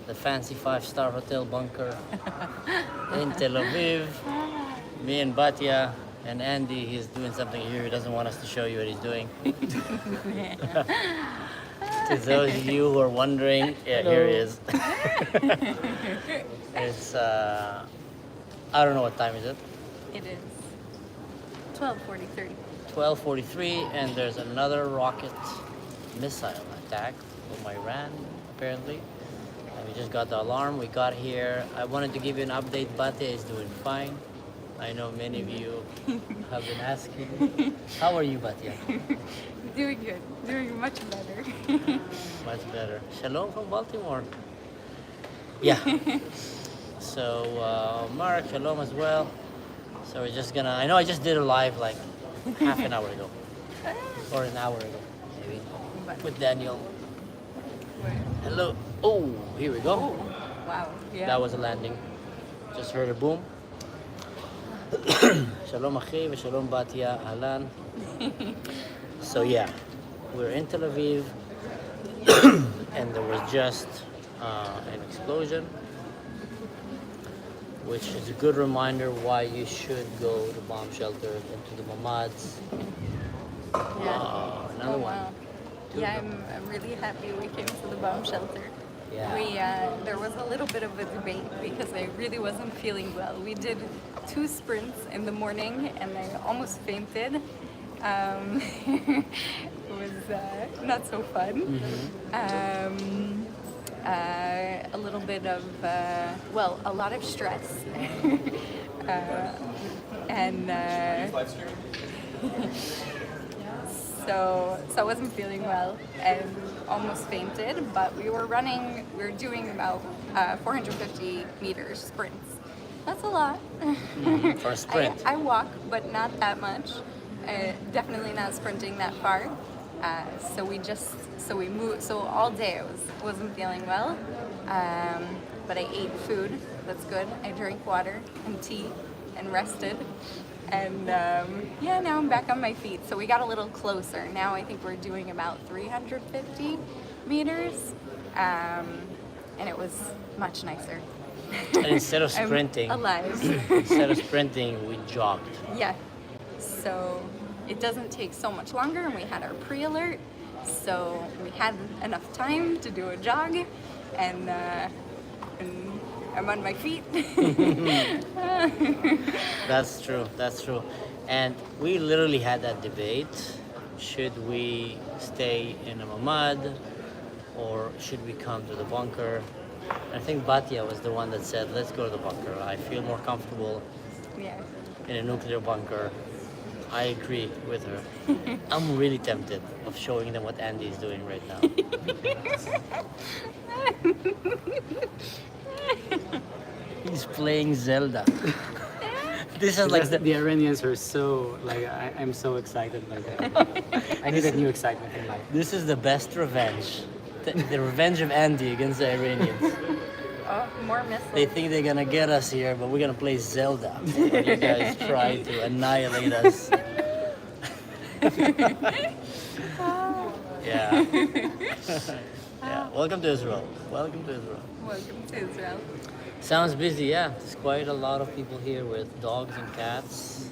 the fancy 5-star hotel bunker in Tel Aviv. Me and Batya and Andy, he's doing something here. He doesn't want us to show you what he's doing. To those of you who are wondering, yeah, here he is. It's, I don't know what time is it. It is 12:43. 12:43, and there's another rocket missile attack from Iran, apparently. And we just got the alarm. We got here. I wanted to give you an update. Batya is doing fine. I know many of you have been asking. How are you, Batya? Doing good. Doing much better. Much better. Shalom from Baltimore. Yeah. So, Mark, shalom as well. So we're just gonna, I know I just did a live like half an hour ago. Or an hour ago, maybe. With Daniel. Hello. Oh, here we go. Oh, wow. Yeah. That was a landing. Just heard a boom. Shalom Achi ve Shalom Batya, Ahlan. So yeah, we're in Tel Aviv and there was just an explosion, which is a good reminder why you should go to bomb shelters and to the mamads. Yeah. Another one. Wow. Yeah, I'm really happy we came to the bomb shelter. Yeah. There was a little bit of a debate because I really wasn't feeling well. We did 2 sprints in the morning and I almost fainted. It was not so fun. Mm-hmm. A little bit of, a lot of stress. So I wasn't feeling well and almost fainted, but we were doing about 450 meters sprints. That's a lot. For a sprint. I walk, but not that much. Definitely not sprinting that far. So we moved. So all day I wasn't feeling well, but I ate food. That's good. I drank water and tea and rested. And now I'm back on my feet. So we got a little closer. Now I think we're doing about 350 meters, and it was much nicer. And instead of sprinting, I'm alive. instead of sprinting, we jogged. Yeah. So it doesn't take so much longer, and we had our pre-alert, so we had enough time to do a jog, and I'm on my feet. That's true. That's true. And we literally had that debate. Should we stay in a mamad or should we come to the bunker? I think Batya was the one that said, let's go to the bunker. I feel more comfortable Yeah. in a nuclear bunker. I agree with her. I'm really tempted of showing them what Andy is doing right now. He's playing Zelda. This is like the Iranians are so like I'm so excited. Like I need a new excitement in life. This is the best revenge. The revenge of Andy against the Iranians. Oh, more missiles. They think they're gonna get us here, but we're gonna play Zelda while you guys try to annihilate us. Yeah. Yeah. Welcome to Israel. Welcome to Israel. Welcome to Israel. Sounds busy, yeah. There's quite a lot of people here with dogs and cats,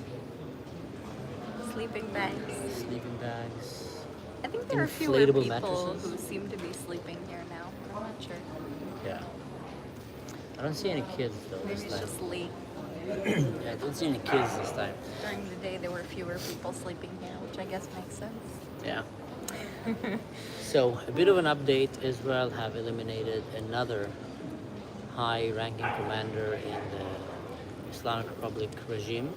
Sleeping bags. sleeping bags. I think there are fewer Inflatable people mattresses. who seem to be sleeping here now. I'm not sure. Yeah. I don't see any kids though Maybe this it's time. just late. Yeah, I don't see any kids this time. During the day, there were fewer people sleeping here, which I guess makes sense. Yeah. So, a bit of an update. Israel have eliminated another high-ranking commander in the Islamic Republic regime.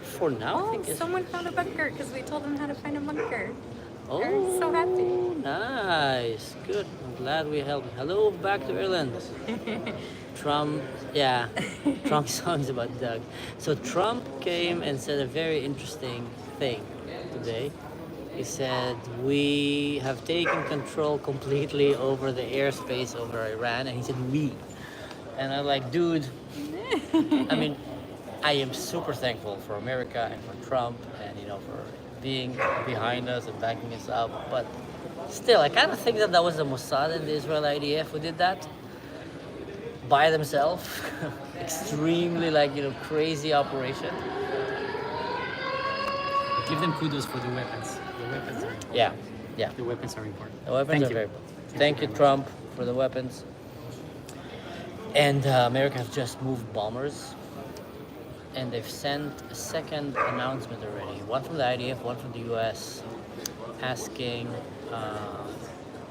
For now, I Oh, think it's... someone found a bunker because we told them how to find a bunker. Oh, They're so happy. nice. Good. I'm glad we helped. Hello, back to Ireland. Trump, yeah. Trump songs about Doug. So Trump came and said a very interesting thing today. He said, we have taken control completely over the airspace over Iran. And he said, we. And I'm like, dude, I mean, I am super thankful for America and for Trump and, you know, for being behind us and backing us up. But still, I kind of think that was the Mossad and the Israel IDF who did that. by themselves. Extremely crazy operation. Give them kudos for the weapons. Yeah, yeah. The weapons are important. The weapons Thank are you. very important. Thank you, Trump, for the weapons. And America have just moved bombers, and they've sent a second announcement already. One from the IDF, one from the U.S., asking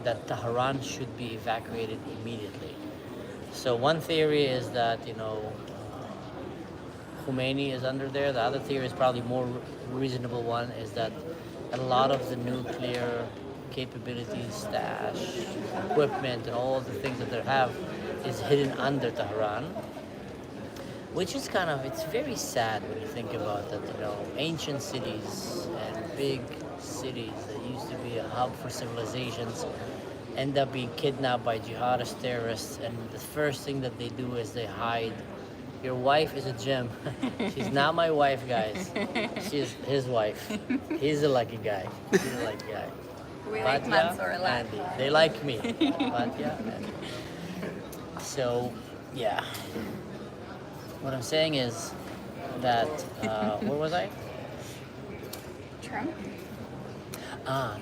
that Tehran should be evacuated immediately. So one theory is that Khomeini is under there. The other theory is probably more reasonable one, is that a lot of the nuclear capabilities, stash, equipment, and all the things that they have is hidden under Tehran, which is it's very sad when you think about that, ancient cities and big cities that used to be a hub for civilizations end up being kidnapped by jihadist terrorists, and the first thing that they do is they hide. Your wife is a gem. She's not my wife, guys. She's his wife. He's a lucky guy. He's a lucky guy. We like Mansour a lot. Andy. They like me. Batya, Andy. So, yeah. What I'm saying is that, where was I? Trump?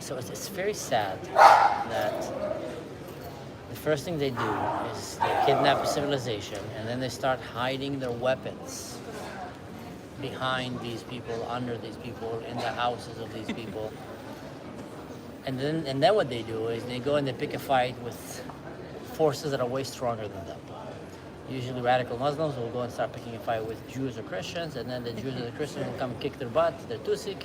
So it's very sad that the first thing they do is they kidnap a civilization, and then they start hiding their weapons behind these people, under these people, in the houses of these people. And then what they do is they go and they pick a fight with forces that are way stronger than them. Usually radical Muslims will go and start picking a fight with Jews or Christians, and then the Jews or the Christians will come kick their butt, they're Tusik,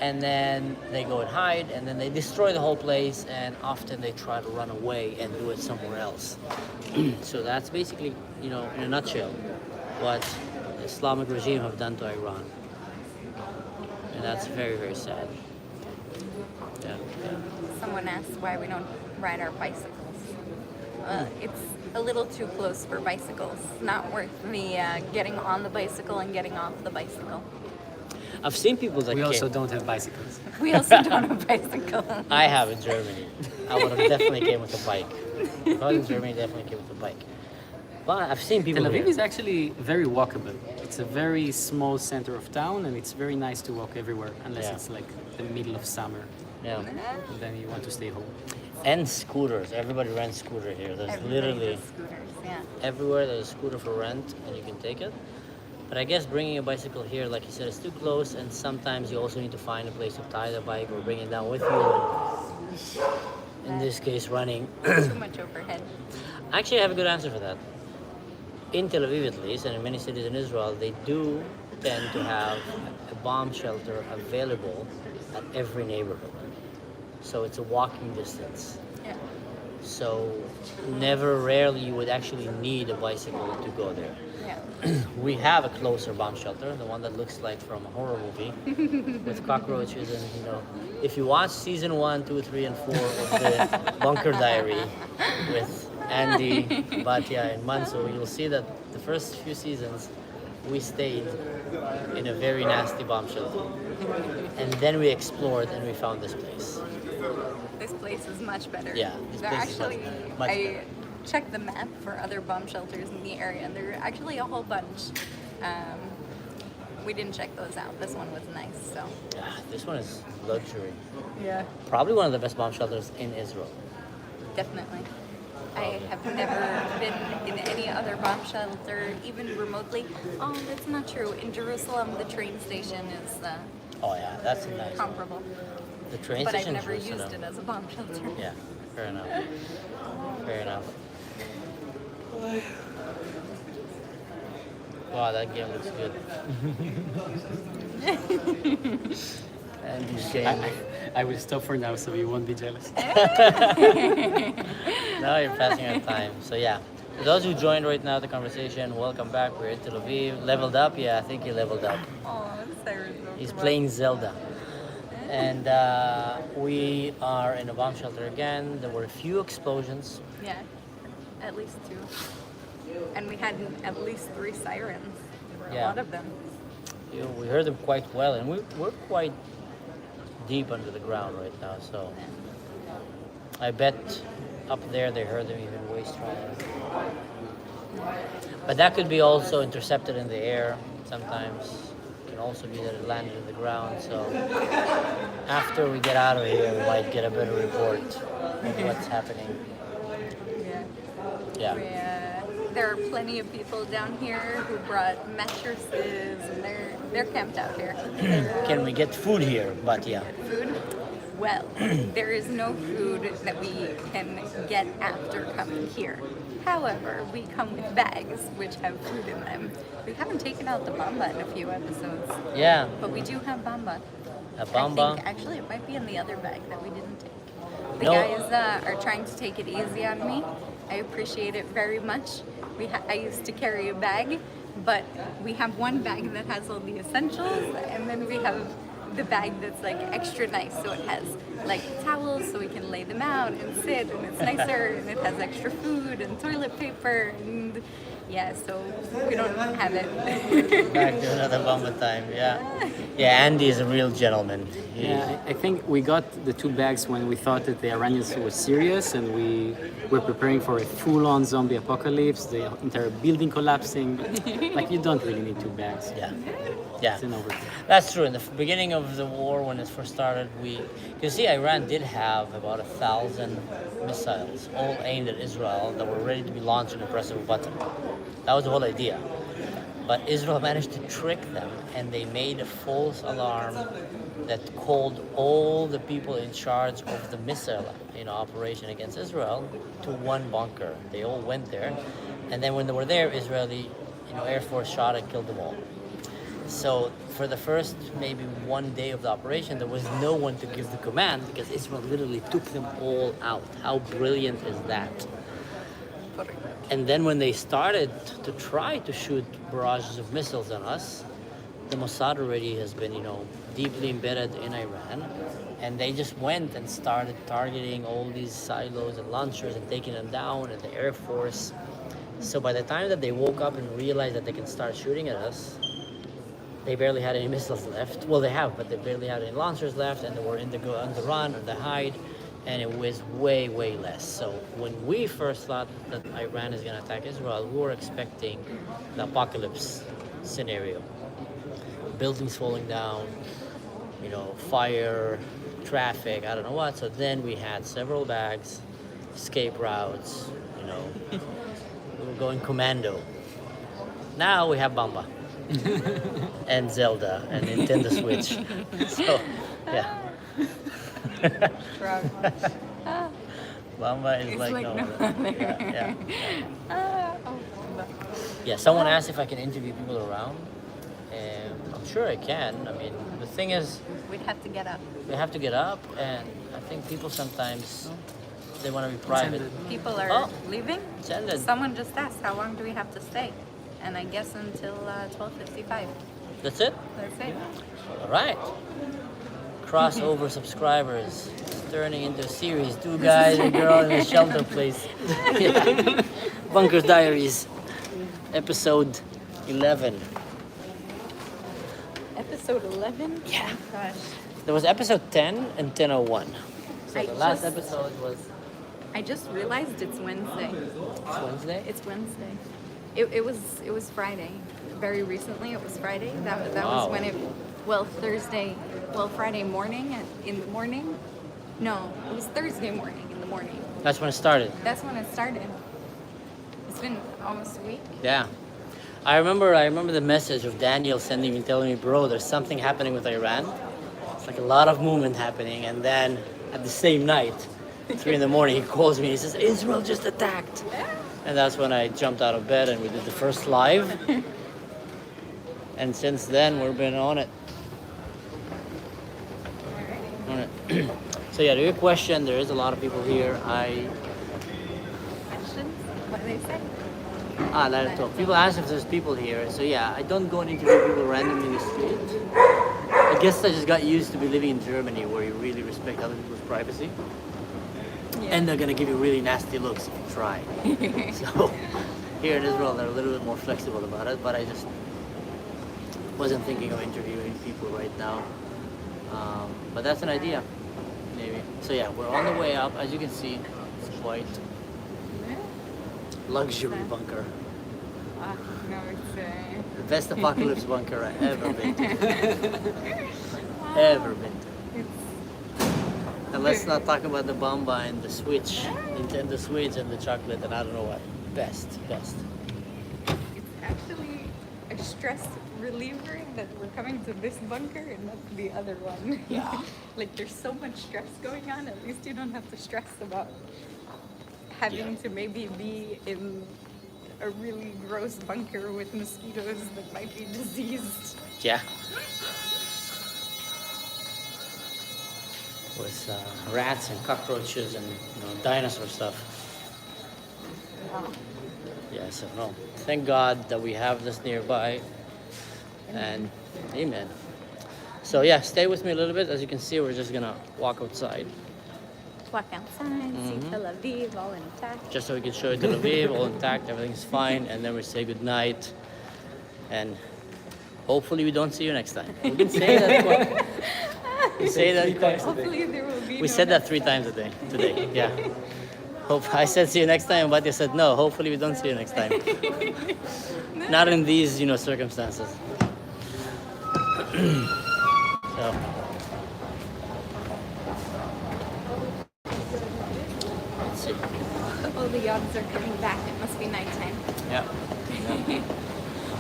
and then they go and hide, and then they destroy the whole place, and often they try to run away and do it somewhere else. So that's basically, in a nutshell, what the Islamic regime have done to Iran. And that's very, very sad. Yeah. Someone asked why we don't ride our bicycles. It's a little too close for bicycles. Not worth the getting on the bicycle and getting off the bicycle. I've seen people that We came. also don't have bicycles. We also don't have bicycles. I have in Germany. I would have definitely came with a bike. If I was in Germany, definitely came with a bike. But I've seen people Tel Aviv here. is actually very walkable. It's a very small center of town, and it's very nice to walk everywhere, unless Yeah. it's like the middle of summer, Yeah. and then you want to stay home. And scooters. Everybody rents scooter here. There's Everybody literally has scooters, yeah. everywhere there's a scooter for rent, and you can take it. But I guess bringing a bicycle here, like you said, is too close, and sometimes you also need to find a place to tie the bike or bring it down with you. And in this case, running. Too much overhead. Actually, I have a good answer for that. In Tel Aviv, at least, and in many cities in Israel, they do tend to have a bomb shelter available at every neighborhood. So it's a walking distance. Yeah. So rarely you would actually need a bicycle to go there. Yeah. We have a closer bomb shelter, the one that looks like from a horror movie with cockroaches, and if you watch season 1, 2, 3, and 4 of the Bunker Diary with Andy, Batya, and Manso, you'll see that the first few seasons we stayed in a very nasty bomb shelter, and then we explored and we found this place. This place is much better. Yeah, this There place is actually, much I better. checked the map for other bomb shelters in the area, and there are actually a whole bunch. We didn't check those out. This one was nice, so. This one is luxury. Yeah. Probably one of the best bomb shelters in Israel. Definitely. I have never been in any other bomb shelter, even remotely. Oh, that's not true. In Jerusalem, the train station is Oh yeah, that's nice. comparable. The train But I've station in never used Jerusalem. it as a bomb shelter. Yeah, fair enough. Fair enough. Wow, that game looks good. And this game. I will stop for now, so you won't be jealous. Now you're passing our time. So yeah, for those who joined right now the conversation, welcome back. We're in Tel Aviv. Leveled up? Yeah, I think he leveled up. Oh, Cyrus. He's playing Zelda. And we are in a bomb shelter again. There were a few explosions. Yeah, at least 2. And we had at least 3 sirens. There were a Yeah. lot of them. We heard them quite well, and we're quite deep under the ground right now, so I bet up there they heard them even way stronger. But that could be also intercepted in the air sometimes. It can also be that it landed in the ground. So after we get out of here, we might get a better report of what's happening. Yeah. Yeah. There are plenty of people down here who brought mattresses, and they're camped out here. Can we get food here, Batya? Food? Well, there is no food that we can get after coming here. However, we come with bags which have food in them. We haven't taken out the bamba in a few episodes, Yeah, but we do have bamba. a I bamba. think actually it might be in the other bag that we didn't take. The No. guys are trying to take it easy on me. I appreciate it very much. I used to carry a bag, but we have one bag that has all the essentials, and then we have the bag that's like extra nice, so it has like towels so we can lay them out and sit, and it's nicer, and it has extra food and toilet paper, and yeah, so we don't have it. Back to another bamba time. Yeah, yeah. Andy is a real gentleman. Yeah, I think we got the two bags when we thought that the Iranians were serious and we were preparing for a full-on zombie apocalypse, the entire building collapsing. Like, you don't really need two bags. Yeah, yeah. It's an overkill. That's true. In the beginning of the war, when it first started, you see, Iran did have about 1,000 missiles, all aimed at Israel, that were ready to be launched in a press of a button. That was the whole idea. But Israel managed to trick them, and they made a false alarm that called all the people in charge of the missile, operation against Israel to one bunker. They all went there, and then when they were there, Israeli, Air Force shot and killed them all. So for the first maybe one day of the operation, there was no one to give the command because Israel literally took them all out. How brilliant is that? And then when they started to try to shoot barrages of missiles on us, the Mossad already has been, deeply embedded in Iran. And they just went and started targeting all these silos and launchers and taking them down, and the Air Force. So by the time that they woke up and realized that they can start shooting at us, they barely had any missiles left. Well, they have, but they barely had any launchers left, and they were on the run or the hide, and it was way, way less. So when we first thought that Iran is going to attack Israel, we were expecting the apocalypse scenario. Buildings falling down, fire, traffic, I don't know what. So then we had several bags, escape routes, we were going commando. Now we have Bamba. And Zelda and Nintendo Switch. So, yeah. Bamba is It's like like no no other. other. Yeah. Bamba. Yeah, someone asked if I can interview people around. And I'm sure I can. I mean, the thing is, We'd have to get up. we have to get up, and I think people sometimes, they want to be private. People are Oh. leaving. It's ended. Someone just asked, how long do we have to stay? And I guess until 12:55. That's it? That's it. All right. Crossover subscribers. It's turning into a series. Two guys and a girl in a shelter place. Yeah. Bunker Diaries. Episode 11. Episode 11? Yeah. Oh, gosh. There was episode 10 and 10:01. So I the last just- episode was I just realized it's Wednesday. Wednesday. It's Wednesday. It was Friday. Very recently it was Friday. That Wow. was when Thursday. Well, Friday morning in the morning. No, it was Thursday morning in the morning. That's when it started. That's when it started. It's been almost a week. Yeah. I remember the message of Daniel sending me, telling me, bro, there's something happening with Iran. It's like a lot of movement happening. And then at the same night, 3 in the morning, he calls me and he says, Israel just attacked. And that's when I jumped out of bed and we did the first live. And since then, we've been on it. On it. So yeah, to your question, there is a lot of people here. Questions? What do they say? Let it talk. People ask if there's people here. So yeah, I don't go and interview people randomly in the street. I guess I just got used to be living in Germany where you really respect other people's privacy. And they're gonna give you really nasty looks if you try. So here in Israel, they're a little bit more flexible about it, but I just wasn't thinking of interviewing people right now. But that's an idea, maybe. So yeah, we're on the way up. As you can see, it's quite luxury bunker. No, it's The best apocalypse bunker I ever been to. Ever been to. it's And let's not talk about the Bomba and the Switch, Nintendo Switch and the chocolate and I don't know what. Best. it's actually a stress reliever that we're coming to this bunker and not the other one. Yeah. Like there's so much stress going on, at least you don't have to stress about having to maybe be in a really gross bunker with mosquitoes that might be diseased. Yeah. With rats and cockroaches and dinosaur stuff. Wow. Yeah, so no. Thank God that we have this nearby. And amen. So yeah, stay with me a little bit. As you can see, we're just gonna walk outside. Walk outside, see Tel Aviv all intact. Just so we can show you Tel Aviv, all intact, everything's fine, and then we say goodnight. And hopefully we don't see you next time. We can say that quite. We say that quite. Hopefully there will be We said that 3 times a day today. Yeah. Hope I said see you next time, but Batya said no. Hopefully we don't see you next time. Not in these, circumstances. So. Let's see. all the yachts are coming back. It must be nighttime. Yeah.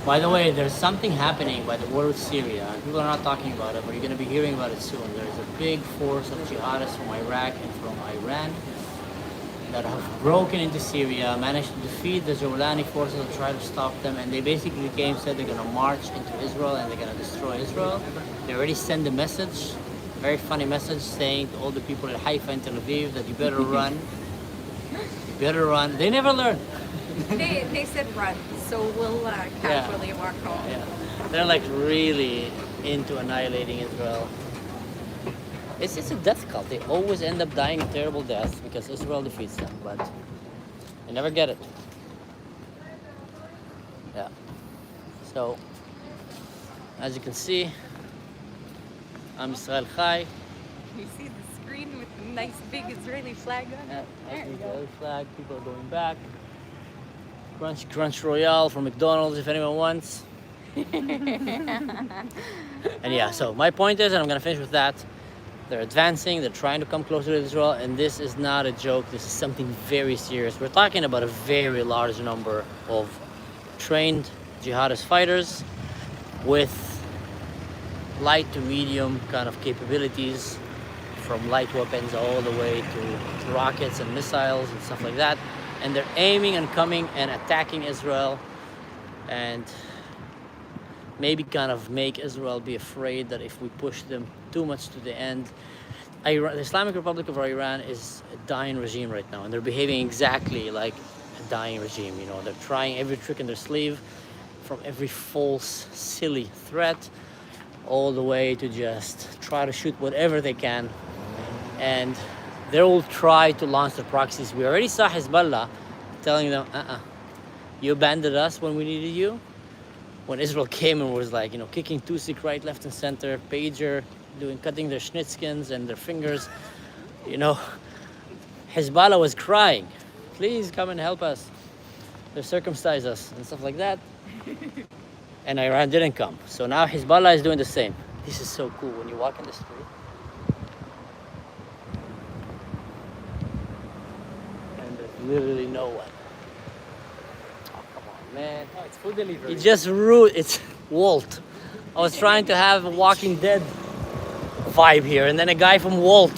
By the way, there's something happening by the border with Syria. People are not talking about it, but you're going to be hearing about it soon. There's a big force of jihadists from Iraq and from Iran that have broken into Syria, managed to defeat the Jawlani forces and try to stop them. And they basically said they're going to march into Israel and they're going to destroy Israel. They already sent a message, a very funny message, saying to all the people in Haifa and Tel Aviv that you better run. You better run. They never learn. They said run, so we'll casually walk home. Yeah. They're like really into annihilating Israel. It's a death cult. They always end up dying a terrible death because Israel defeats them, but they never get it. Yeah. So, as you can see, I'm Israel Chai. You see the screen with the nice big Israeli flag on Yeah, it? There you Israeli go. flag. People are going back. Crunch Royale from McDonald's if anyone wants. And yeah, so my point is, and I'm gonna finish with that, they're advancing, they're trying to come closer to Israel, and this is not a joke, this is something very serious. We're talking about a very large number of trained jihadist fighters with light to medium kind of capabilities, from light weapons all the way to rockets and missiles and stuff like that. And they're aiming and coming and attacking Israel and maybe kind of make Israel be afraid that if we push them too much to the end. The Islamic Republic of Iran is a dying regime right now, and they're behaving exactly like a dying regime. You know, they're trying every trick in their sleeve, from every false, silly threat, all the way to just try to shoot whatever they can. And they will try to launch their proxies. We already saw Hezbollah telling them, you abandoned us when we needed you. When Israel came and was like, kicking Tusik right, left, and center, pager, cutting their schnitzkins and their fingers, Hezbollah was crying, please come and help us. They circumcise us and stuff like that. And Iran didn't come. So now Hezbollah is doing the same. This is so cool when you walk in the street. And there's literally no one. Oh, come on, man. Oh, it's food delivery. It just ruined. It's Walt. I was trying to have a Walking Dead vibe here, and then a guy from Walt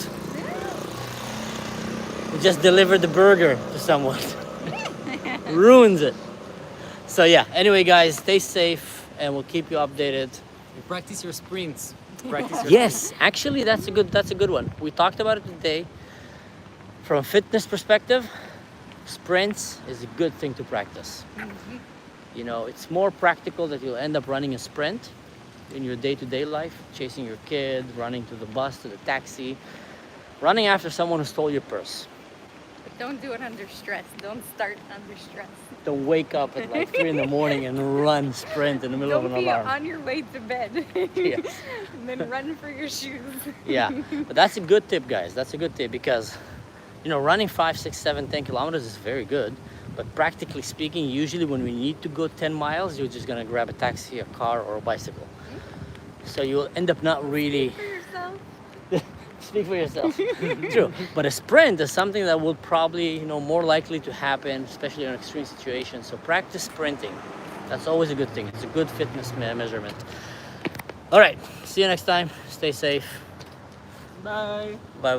who just delivered the burger to someone. Ruins it. So yeah, anyway guys, stay safe and we'll keep you updated. You practice your sprints. Practice your Yes, actually that's a good one. We talked about it today. From a fitness perspective, sprints is a good thing to practice. It's more practical that you'll end up running a sprint in your day-to-day life, chasing your kid, running to the bus, to the taxi, running after someone who stole your purse. But don't do it under stress. Don't start under stress. Don't wake up at like 3 in the morning and run sprint in the middle Don't of an be alarm. on your way to bed. Yeah. And then run for your shoes. Yeah, but that's a good tip, guys. That's a good tip because, running 5, 6, 7, 10 kilometers is very good. But practically speaking, usually when we need to go 10 miles, you're just gonna grab a taxi, a car, or a bicycle. So you'll end up not really. For yourself. Speak for yourself. True. But a sprint is something that will probably, more likely to happen, especially in extreme situations. So practice sprinting. That's always a good thing. It's a good fitness measurement. All right. See you next time. Stay safe. Bye. Bye bye.